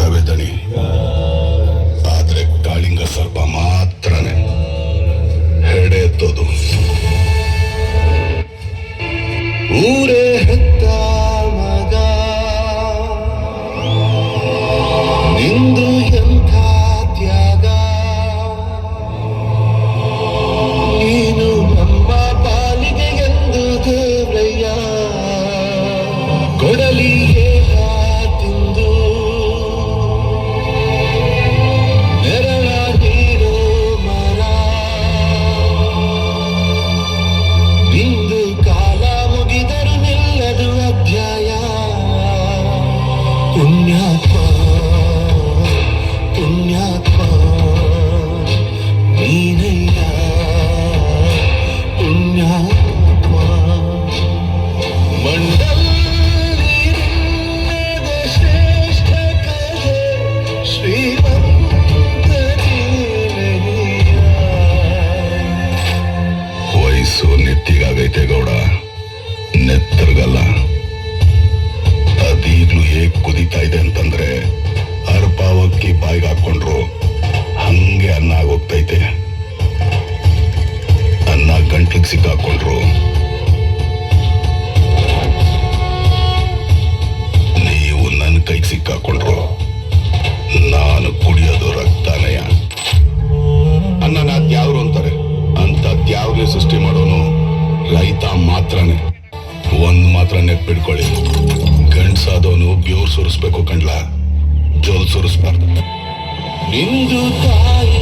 ಇದಾವೆ ದಣಿ, ಆದ್ರೆ ಕಾಳಿಂಗ ಸರ್ಪ ಮಾತ್ರನೇ ಹೆಡೆ ಎತ್ತೋದು. ಊರೇ ಹೆತ್ತ ಮಗ ನಿಂದು ಎಂಥ ತ್ಯಾಗ, ನೀನು ನಮ್ಮ ಪಾಲಿಗೆ ಎಂದು ದೇವ್ರಯ್ಯ ಕೊಡಲಿ ತಿಂದು ನೆರಳ ನೀರೋ ಮರ, ನಿಂದು ಕಾಲ ಮುಗಿದರು ನಿಲ್ಲದು ಅಧ್ಯಾಯ. ಪುಣ್ಯಾತ್ಮ ಪುಣ್ಯಾತ್ಮ ನೀನಯ್ಯ ಪುಣ್ಯಾತ್ಮ. ಮಂಡಲ ಶ್ರೇಷ್ಠ ಕಥೆ ಶ್ರೀಮಂತ ವಯಸ್ಸು ನೆತ್ತಿಗಾಗೈತೆ ಗೌಡ, ನೆತ್ತರ್ಗಲ್ಲ. ಅದೀಗ್ಲೂ ಹೇಗ್ ಕುದೀತಾ ಇದೆ ಅಂತಂದ್ರೆ ಅರ್ಪಾವಕ್ಕಿ ಬಾಯಿಗೆ ಹಾಕೊಂಡ್ರು ಹಂಗೆ ಅನ್ನ ಆಗೋಗ್ತೈತೆ. ಅನ್ನ ಗಂಟ್ಲಿಗೆ ಸಿಕ್ಕಾಕೊಂಡ್ರು ನೀವು ನನ್ನ ಕೈಗೆ ಸಿಕ್ಕಾಕೊಂಡ್ರು ನಾನು ಕುಡಿಯೋದು ರಕ್ತಾನಯ. ಅನ್ನನ ದ್ಯಾವ್ರು ಅಂತಾರೆ, ಅಂತ ದ್ಯಾವ್ರನ್ನೇ ಸೃಷ್ಟಿ ಮಾಡೋನು ರೈತ ಮಾತ್ರನೇ. ಒಂದ್ ಮಾತ್ರ ನೆನ್ಪಿಡ್ಕೊಳ್ಳಿ, ಗಂಡ್ಸಾದವನು ಬೆವ್ರು ಸುರಿಸ್ಬೇಕು ಕಂಡ್ಲ, ಜೋಲ್ ಸುರಿಸ್ಬಾರ್ದು. ನಿಂದು ತಾಯಿ